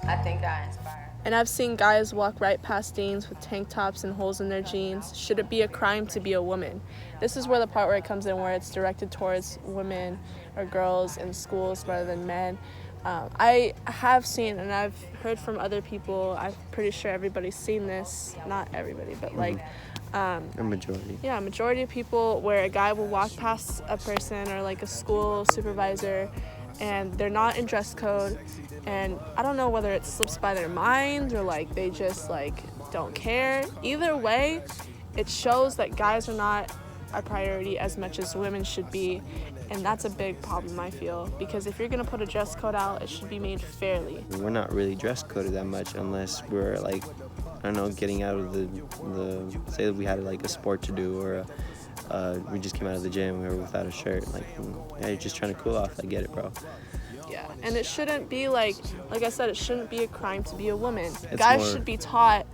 I think I inspire. And I've seen guys walk right past teens with tank tops and holes in their jeans. Should it be a crime to be a woman? This is where the part where it comes in, where it's directed towards women or girls in schools rather than men. I have seen, and I've heard from other people, I'm pretty sure everybody's seen this, not everybody, but like A majority. yeah, majority of people, where a guy will walk past a person or like a school supervisor and they're not in dress code, and I don't know whether it slips by their mind or like they just like don't care. Either way, it shows that guys are not a priority as much as women should be, and that's a big problem, I feel, because if you're gonna put a dress code out, it should be made fairly. We're not really dress coded that much unless we're like, I don't know, getting out of the say that we had like a sport to do, or we just came out of the gym, we were without a shirt. Like, yeah, you're just trying to cool off. I get it, bro. Yeah, and it shouldn't be like I said, it shouldn't be a crime to be a woman. It's Guys more should be taught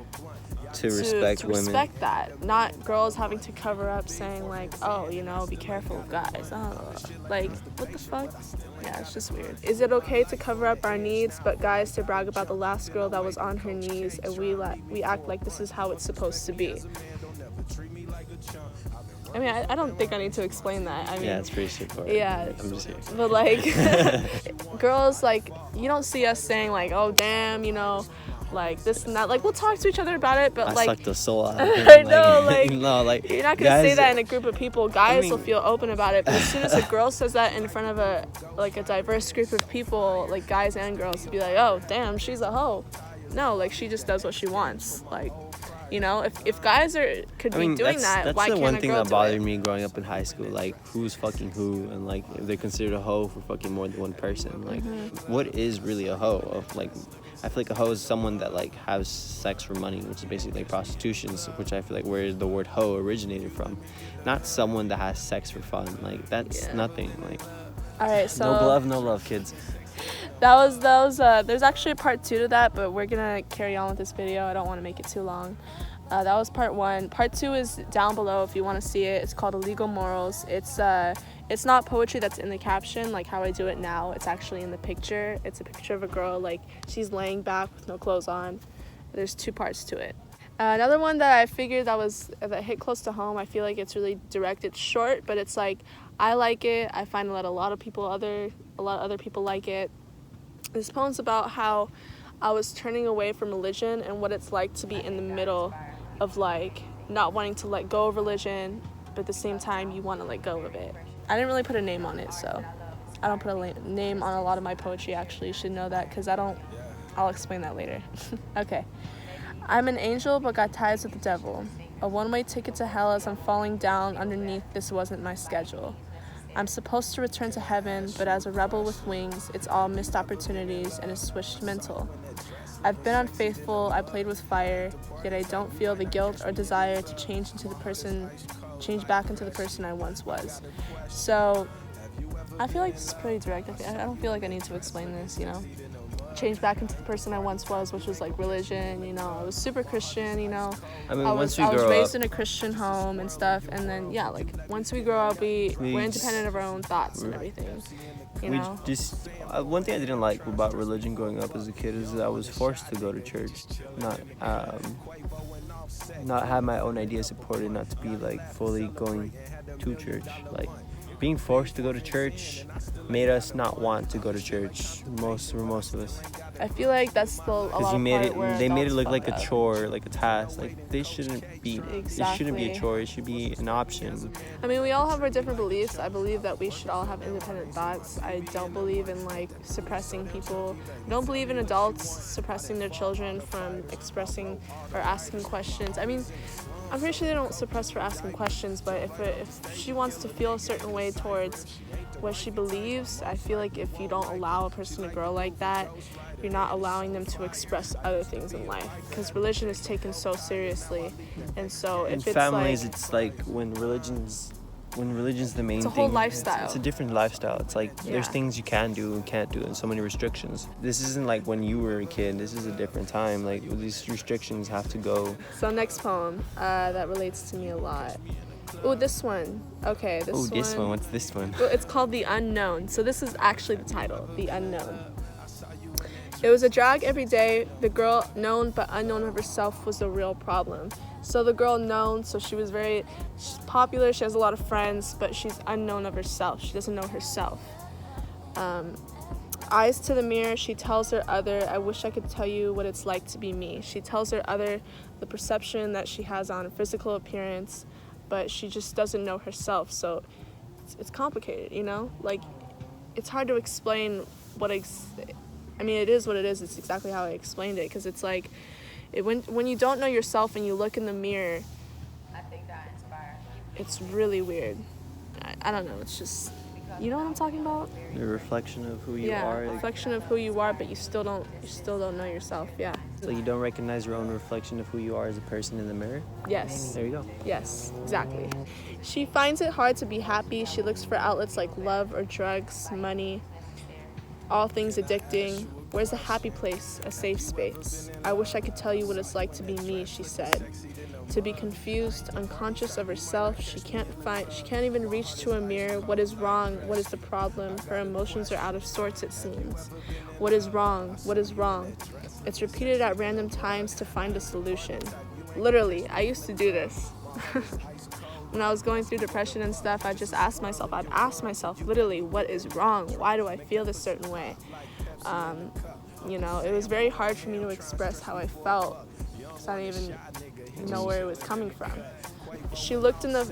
to respect women. respect that, not girls having to cover up saying like, oh, you know, be careful of guys. Oh, like, what the fuck? Yeah, it's just weird. Is it okay to cover up our needs, but guys to brag about the last girl that was on her knees, and we act like this is how it's supposed to be? I mean, I don't think I need to explain that. I mean, Yeah, it's pretty straightforward. Yeah. I'm just here. but like, girls, like, you don't see us saying like, oh damn, you know, like this and that. Like, we'll talk to each other about it, but I like, sucked the soul out of him. I know, like, no, like, you're not gonna guys, say that in a group of people. Guys will mean- feel open about it, but as soon as a girl says that in front of a diverse group of people, like guys and girls, to be like, oh damn, she's a hoe. No, like, she just does what she wants. Like, you know, if guys could be doing that, that's why the can't one a thing girl that do bothered it? me growing up in high school. Like, who's fucking who, and like if they're considered a hoe for fucking more than one person. Like, what is really a hoe? Of like, I feel like a hoe is someone that like has sex for money, which is basically like prostitution, which I feel like where the word hoe originated from. Not someone that has sex for fun. Like, that's Yeah. nothing. Like, All right, so no love, kids. that was there's actually a part 2 to that, but we're gonna carry on with this video. I don't want to make it too long. That was part 1. Part 2 is down below if you want to see it. It's called Illegal Morals. It's not poetry that's in the caption like how I do it now. It's actually in the picture. It's a picture of a girl, like, she's laying back with no clothes on. There's 2 parts to it. Another one that I figured that hit close to home. I feel like it's really direct. It's short, but it's like, I like it. I find that a lot of other people like it. This poem's about how I was turning away from religion and what it's like to be in the middle of like not wanting to let go of religion, but at the same time you want to let go of it. I didn't really put a name on it, so I don't put a name on a lot of my poetry, actually. You should know that, because I'll explain that later. Okay. I'm an angel but got ties with the devil. A one-way ticket to hell as I'm falling down underneath. This wasn't my schedule. I'm supposed to return to heaven, but as a rebel with wings, it's all missed opportunities and a switched mental. I've been unfaithful, I played with fire, yet I don't feel the guilt or desire to change back into the person I once was. So, I feel like this is pretty direct. I don't feel like I need to explain this, you know. Change back into the person I once was, which was like religion, you know. I was super Christian, you know. I mean, I once was we grow raised up, in a Christian home and stuff, and then yeah, like once we grow up, we're independent of our own thoughts and everything, you know. One thing I didn't like about religion growing up as a kid is that I was forced to go to church, not have my own ideas supported, not to be like fully going to church. Like, being forced to go to church made us not want to go to church, most of us. I feel like that's still a lot of part where they made it adults look fuck like a up. chore, like a task. Like, it shouldn't be a Exactly. chore, it should be an option. I mean, we all have our different beliefs. I believe that we should all have independent thoughts. I don't believe in like suppressing people. I don't believe in adults suppressing their children from expressing or asking questions. I mean, I'm pretty sure they don't suppress for asking questions, but if she wants to feel a certain way towards what she believes, I feel like if you don't allow a person to grow like that, you're not allowing them to express other things in life, because religion is taken so seriously. And so In if it's families, like, it's like when religion's the main It's a thing. whole lifestyle. It's a different lifestyle. It's like there's Yeah. things you can do and can't do, and so many restrictions. This isn't like when you were a kid. This is a different time. Like, these restrictions have to go. so next poem that relates to me a lot. Oh, this one. Okay, Oh, this one. What's this one? Well, it's called The Unknown. So this is actually the title, The Unknown. It was a drag every day. The girl known but unknown of herself was the real problem. So the girl known, so she's popular, she has a lot of friends, but she's unknown of herself. She doesn't know herself. Eyes to the mirror, she tells her other, I wish I could tell you what it's like to be me. She tells her other the perception that she has on her physical appearance, but she just doesn't know herself. So it's complicated, you know? Like, it's hard to explain I mean, it is what it is. It's exactly how I explained it, because it's like, when you don't know yourself and you look in the mirror, it's really weird. I don't know, it's just, you know what I'm talking about? The reflection of who you are. Yeah, reflection of who you are, but you still don't know yourself. Yeah. So you don't recognize your own reflection of who you are as a person in the mirror? Yes. There you go. Yes, exactly. She finds it hard to be happy. She looks for outlets like love or drugs, money, all things addicting. Where's a happy place, a safe space? I wish I could tell you what it's like to be me, she said. To be confused, unconscious of herself, she can't even reach to a mirror. What is wrong? What is the problem? Her emotions are out of sorts, it seems. What is wrong? What is wrong? It's repeated at random times to find a solution. Literally, I used to do this. When I was going through depression and stuff, I'd ask myself literally, what is wrong? Why do I feel this certain way? You know, it was very hard for me to express how I felt, because I didn't even know where it was coming from. She looked in the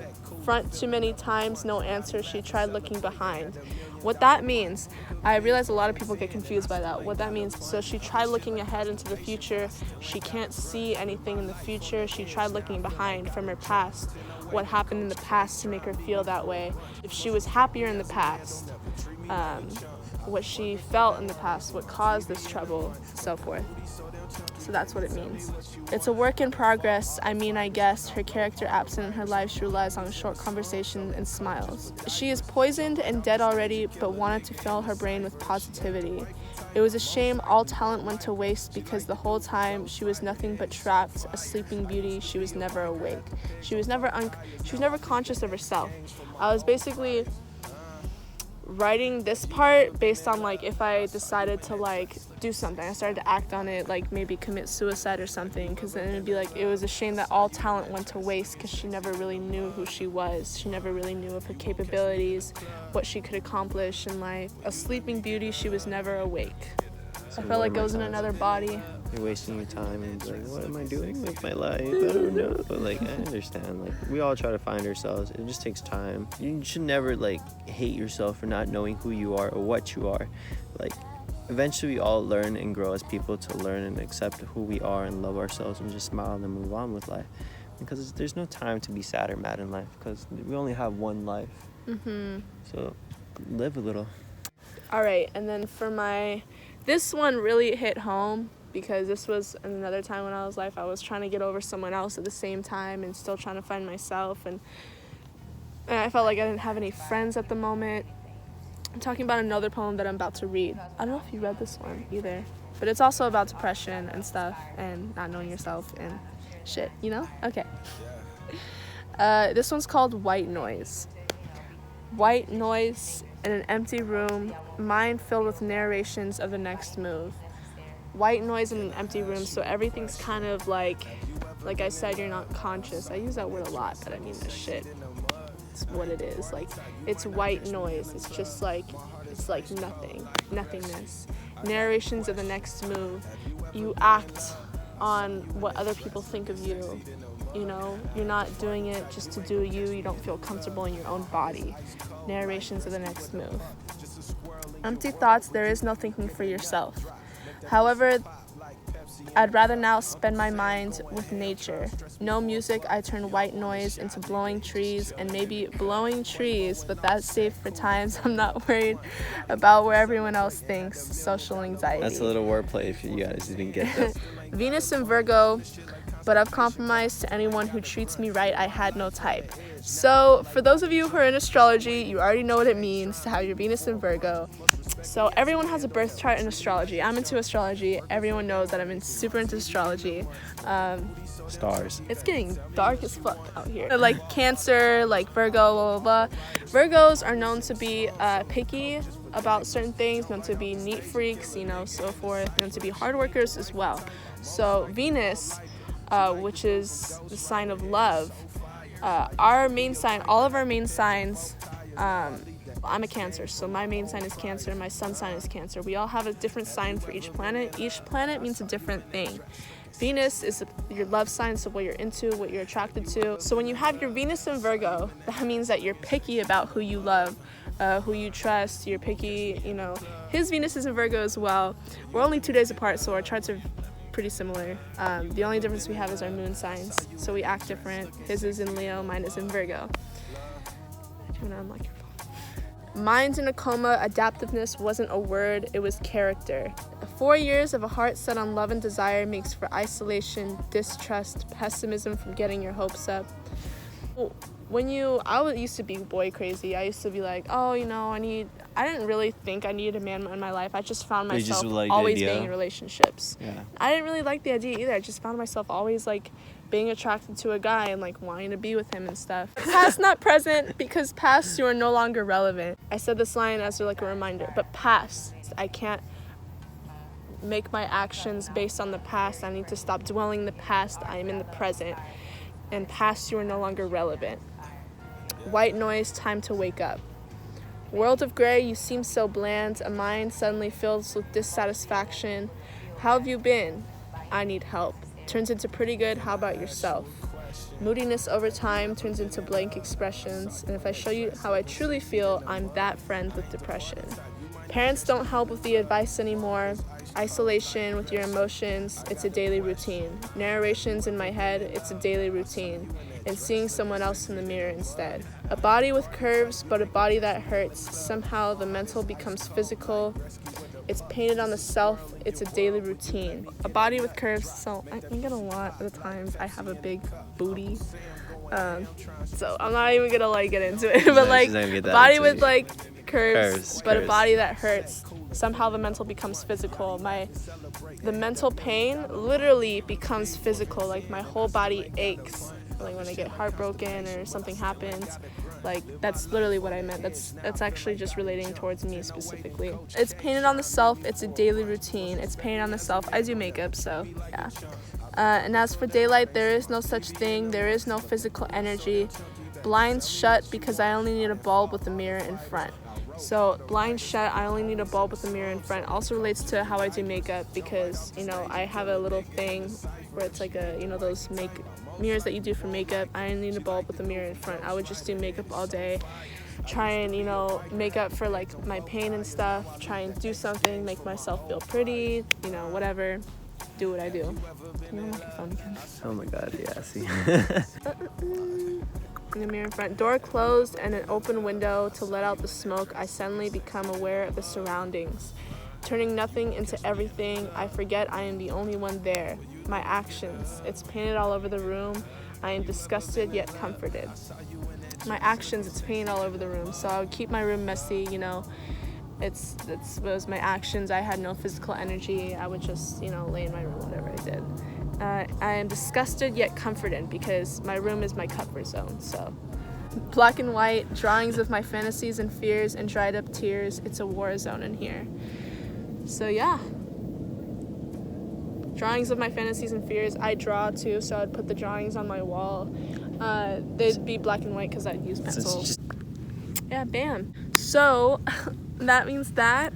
front too many times, no answer. She tried looking behind. What that means, I realize a lot of people get confused by that. What that means, so she tried looking ahead into the future. She can't see anything in the future. She tried looking behind from her past. What happened in the past to make her feel that way? If she was happier in the past, what she felt in the past, what caused this trouble, so forth. So that's what it means. It's a work in progress. I guess her character absent in her life, she relies on short conversation and smiles. She is poisoned and dead already, but wanted to fill her brain with positivity. It was a shame all talent went to waste, because the whole time she was nothing but trapped, a sleeping beauty. She was never awake. She was never conscious of herself. I was basically writing this part based on, like, if I decided to, like, do something, I started to act on it, like maybe commit suicide or something, because then it'd be like, it was a shame that all talent went to waste, because she never really knew who she was. She never really knew of her capabilities, what she could accomplish in life. A sleeping beauty, she was never awake. I felt like it was in another body. You're wasting your time and like, what am I doing with my life? I don't know. But like, I understand. Like, we all try to find ourselves. It just takes time. You should never like hate yourself for not knowing who you are or what you are. Like, eventually we all learn and grow as people to learn and accept who we are and love ourselves and just smile and move on with life. Because there's no time to be sad or mad in life, because we only have one life. So live a little. All right, and then for this one really hit home, because this was another time when I was trying to get over someone else at the same time and still trying to find myself, and I felt like I didn't have any friends at the moment. I'm talking about another poem that I'm about to read. I don't know if you read this one either, but it's also about depression and stuff and not knowing yourself and shit, you know? Okay. This one's called White Noise. White noise in an empty room, mind filled with narrations of the next move. White noise in an empty room, so everything's kind of like I said, you're not conscious. I use that word a lot, but I mean that shit. It's what it is. Like, it's white noise. It's just like, it's like nothingness. Narrations of the next move. You act on what other people think of you. You know, you're not doing it just to do you. You don't feel comfortable in your own body. Narrations of the next move. Empty thoughts, there is no thinking for yourself. However, I'd rather now spend my mind with nature. No music, I turn white noise into blowing trees, and maybe blowing trees, but that's safe for times I'm not worried about where everyone else thinks. Social anxiety. That's a little wordplay if you guys didn't get that. Venus in Virgo, but I've compromised to anyone who treats me right. I had no type. So for those of you who are in astrology, you already know what it means to have your Venus in Virgo. So everyone has a birth chart in astrology. I'm into astrology. Everyone knows that I'm super into astrology. Stars. It's getting dark as fuck out here. Like Cancer, like Virgo, blah, blah, blah. Virgos are known to be picky, about certain things, known to be neat freaks, so forth, known to be hard workers as well. So Venus, which is the sign of love, our main sign, all of our main signs, I'm a Cancer, so my main sign is Cancer, my sun sign is Cancer. We all have a different sign for each planet. Each planet means a different thing. Venus is your love sign, so what you're into, what you're attracted to. So when you have your Venus in Virgo, that means that you're picky about who you love, who you trust. You're picky, His Venus is in Virgo as well. We're only 2 days apart, so our charts are pretty similar. The only difference we have is our moon signs, so we act different. His is in Leo, mine is in Virgo. I do not unlock your phone. Mine's in a coma. Adaptiveness wasn't a word, it was character. 4 years of a heart set on love and desire makes for isolation, distrust, pessimism from getting your hopes up. I used to be boy crazy. I used to be like, I didn't really think I needed a man in my life. I just found myself always being in relationships. Yeah. I didn't really like the idea either. I just found myself always being attracted to a guy and wanting to be with him and stuff. Past, not present, because past, you are no longer relevant. I said this line as a reminder, but past, I can't make my actions based on the past. I need to stop dwelling in the past. I am in the present. And past, you are no longer relevant. White noise, time to wake up. World of gray, you seem so bland. A mind suddenly fills with dissatisfaction. How have you been? I need help. Turns into pretty good. How about yourself? Moodiness over time turns into blank expressions. And if I show you how I truly feel, I'm that friend with depression. Parents don't help with the advice anymore. Isolation with your emotions, it's a daily routine. Narrations in my head, it's a daily routine. And seeing someone else in the mirror instead. A body with curves, but a body that hurts. Somehow the mental becomes physical. It's painted on the self, it's a daily routine. A body with curves, so I think a lot of the times I have a big booty. So I'm not even gonna get into it. But a body with curves, but a body that hurts. Somehow the mental becomes physical. The mental pain literally becomes physical. My whole body aches. When I get heartbroken or something happens, that's literally what I meant. That's actually just relating towards me specifically. It's painted on the self. It's a daily routine. It's painted on the self. I do makeup, so yeah. And as for daylight, there is no such thing. There is no physical energy. Blinds shut because I only need a bulb with a mirror in front. So blinds shut, I only need a bulb with a mirror in front. Also relates to how I do makeup because, I have a little thing where it's those mirrors that you do for makeup. I didn't need a bulb with a mirror in front. I would just do makeup all day, try and make up for my pain and stuff, try and do something, make myself feel pretty, whatever, do what I do. Can you unlock your phone again? Oh my god, yeah, see. In the mirror in front, door closed and an open window to let out the smoke. I suddenly become aware of the surroundings, turning nothing into everything. I forget I am the only one there. My actions, it's painted all over the room. I am disgusted yet comforted. My actions, it's painted all over the room. So I would keep my room messy, it was my actions. I had no physical energy. I would just lay in my room, whatever I did. I am disgusted yet comforted because my room is my comfort zone. So black and white, drawings of my fantasies and fears and dried up tears. It's a war zone in here. So yeah, drawings of my fantasies and fears. I draw too, so I'd put the drawings on my wall. They'd be black and white because I'd use pencils. Yeah, bam. So that means that.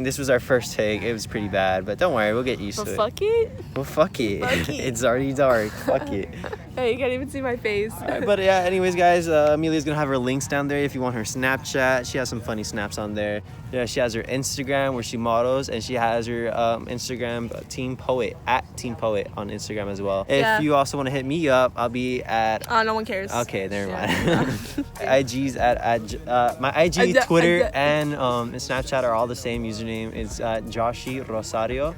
This was our first take. It was pretty bad, but don't worry, we'll get used to it. Fuck it. Well, fuck it. It's already dark. Fuck it. Hey, you can't even see my face. Alright, but yeah, anyways, guys, Amelia's gonna have her links down there if you want her Snapchat. She has some funny snaps on there. Yeah, she has her Instagram where she models, and she has her Instagram Teen Poet at Teen Poet on Instagram as well. If you also want to hit me up, I'll be at. No one cares. Okay, never mind. IG's at my IG, Twitter, and Snapchat are all the same username. It's Joshi Rosario.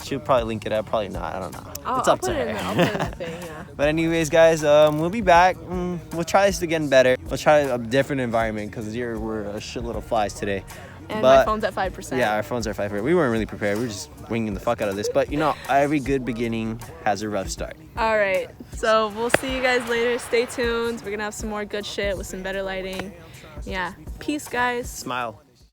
She'll probably link it up, probably not. I don't know. It's up to her. I'll put it in the thing, yeah. But anyways, guys, we'll be back. We'll try this again better. We'll try a different environment because we're a shitload of flies today. And my phone's at 5%. Yeah, our phones are at 5%. We weren't really prepared. We were just winging the fuck out of this. But, every good beginning has a rough start. All right. So we'll see you guys later. Stay tuned. We're going to have some more good shit with some better lighting. Yeah. Peace, guys. Smile.